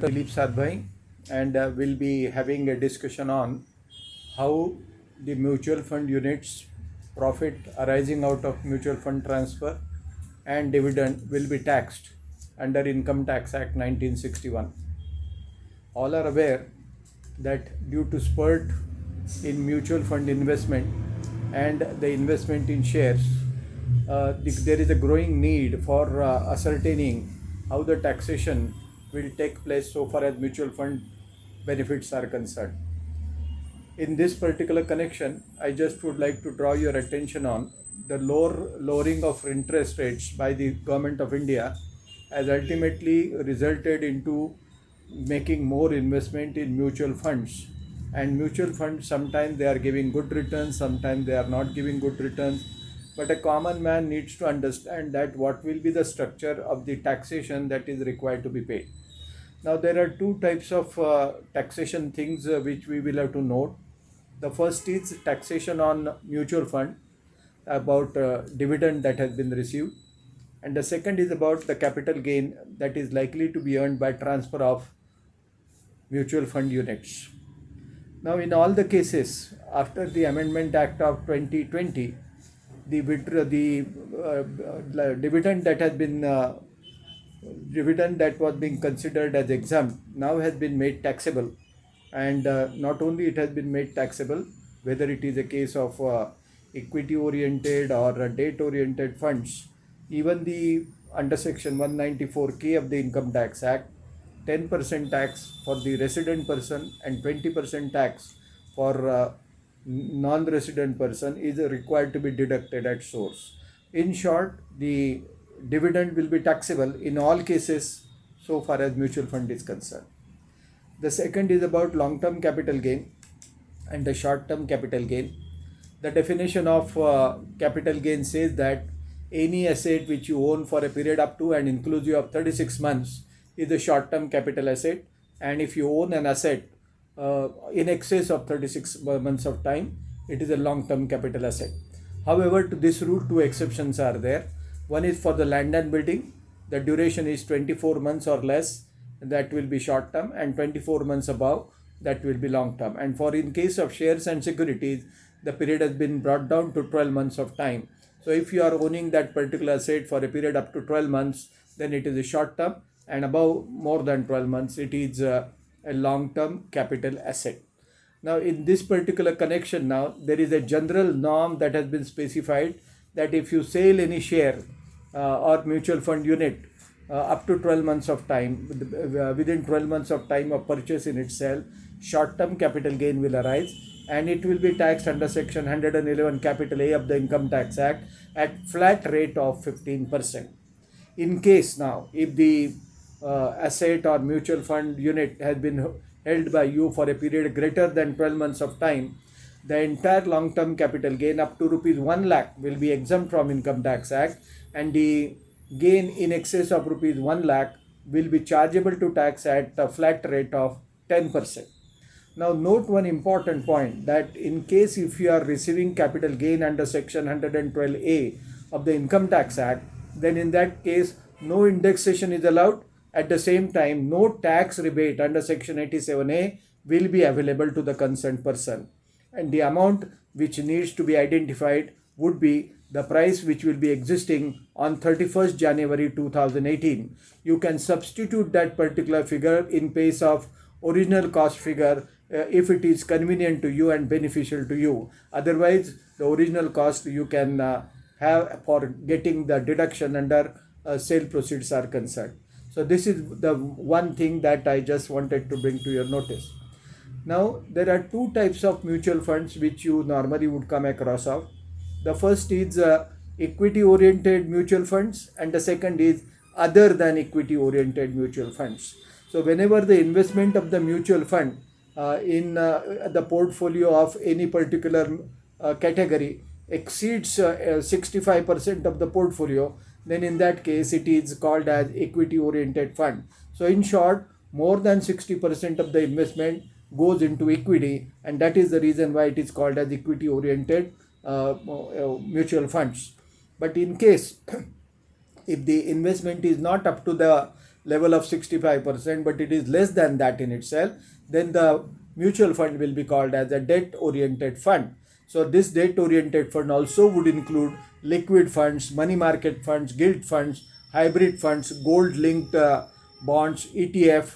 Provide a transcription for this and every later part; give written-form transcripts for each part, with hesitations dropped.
Dr. Dilip Satbhai, and we'll be having a discussion on how the mutual fund units, profit arising out of mutual fund transfer, and dividend will be taxed under Income Tax Act 1961. All are aware that due to spurt in mutual fund investment and the investment in shares, there is a growing need for ascertaining how the taxation will take place so far as mutual fund benefits are concerned. In this particular connection, I just would like to draw your attention on the lowering of interest rates by the government of India has ultimately resulted into making more investment in mutual funds. And mutual funds, sometimes they are giving good returns, sometimes they are not giving good returns. But a common man needs to understand that what will be the structure of the taxation that is required to be paid. Now there are two types of taxation things which we will have to note. The first is taxation on mutual fund about dividend that has been received, and the second is about the capital gain that is likely to be earned by transfer of mutual fund units. Now in all the cases after the Amendment Act of 2020, the dividend that has been dividend that was being considered as exempt now has been made taxable, and not only it has been made taxable, whether it is a case of equity oriented or debt oriented funds, even the under section 194K of the Income Tax Act, 10% tax for the resident person and 20% tax for non-resident person is required to be deducted at source. In short, the dividend will be taxable in all cases so far as mutual fund is concerned. The second is about long-term capital gain and the short-term capital gain. The definition of capital gain says that any asset which you own for a period up to and inclusive of 36 months is a short-term capital asset, and if you own an asset in excess of 36 months of time, it is a long-term capital asset. However, to this rule, two exceptions are there. One is for the land and building. The duration is 24 months or less, that will be short term, and 24 months above, that will be long term. And for in case of shares and securities, the period has been brought down to 12 months of time. So if you are owning that particular asset for a period up to 12 months, then it is a short term, and above more than 12 months, it is a long term capital asset. Now in this particular connection, now there is a general norm that has been specified that if you sell any share or mutual fund unit up to 12 months of time, within 12 months of time of purchase in itself, short-term capital gain will arise, and it will be taxed under section 111 capital A of the Income Tax Act at flat rate of 15%. In case now, if the asset or mutual fund unit has been held by you for a period greater than 12 months of time, the entire long-term capital gain up to rupees 1 lakh will be exempt from Income Tax Act, and the gain in excess of rupees 1 lakh will be chargeable to tax at a flat rate of 10%. Now note one important point, that in case if you are receiving capital gain under section 112A of the Income Tax Act, then in that case no indexation is allowed. At the same time, no tax rebate under section 87A will be available to the concerned person, and the amount which needs to be identified would be the price which will be existing on 31st January 2018. You can substitute that particular figure in place of original cost figure if it is convenient to you and beneficial to you. Otherwise, the original cost you can have for getting the deduction under sale proceeds are concerned. So this is the one thing that I just wanted to bring to your notice. Now there are two types of mutual funds which you normally would come across of. The first is equity oriented mutual funds, and the second is other than equity oriented mutual funds. So whenever the investment of the mutual fund in the portfolio of any particular category exceeds 65% of the portfolio, then in that case it is called as equity oriented fund. So in short, more than 60% of the investment goes into equity, and that is the reason why it is called as equity oriented mutual funds. But in case if the investment is not up to the level of 65%, but it is less than that in itself, then the mutual fund will be called as a debt oriented fund. So this debt oriented fund also would include liquid funds, money market funds, gilt funds, hybrid funds, gold linked bonds, ETF,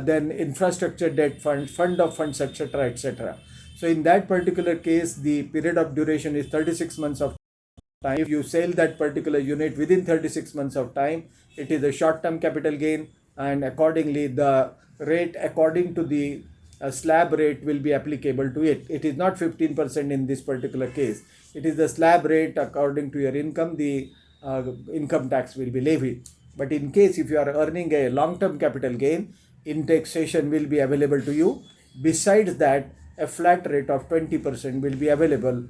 then infrastructure debt funds, fund of funds, etc., etc. So in that particular case, the period of duration is 36 months of time. If you sell that particular unit within 36 months of time, it is a short-term capital gain, and accordingly the rate according to the slab rate will be applicable to it. It is not 15% in this particular case. It is the slab rate according to your income, the income tax will be levied. But in case if you are earning a long-term capital gain, taxation will be available to you. Besides that, a flat rate of 20% will be available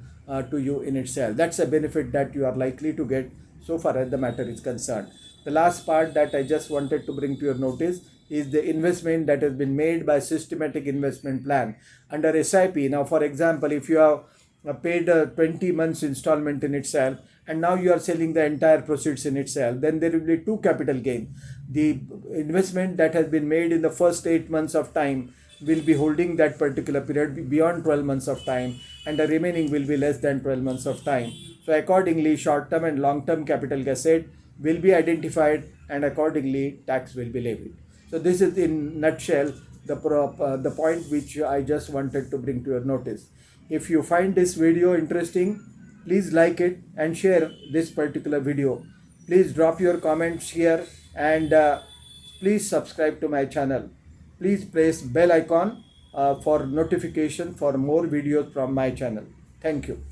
to you in itself. That's a benefit that you are likely to get so far as the matter is concerned. The last part that I just wanted to bring to your notice is the investment that has been made by systematic investment plan under SIP. Now, for example, if you have paid a 20 months installment in itself, and now you are selling the entire proceeds in itself, then there will be two capital gain. The investment that has been made in the first 8 months of time will be holding that particular period beyond 12 months of time, and the remaining will be less than 12 months of time. So accordingly, short-term and long-term capital asset will be identified, and accordingly tax will be levied. So this is in nutshell the point which I just wanted to bring to your notice. If you find this video interesting, please like it and share this particular video. Please drop your comments here, and please subscribe to my channel. Please press bell icon for notification for more videos from my channel. Thank you.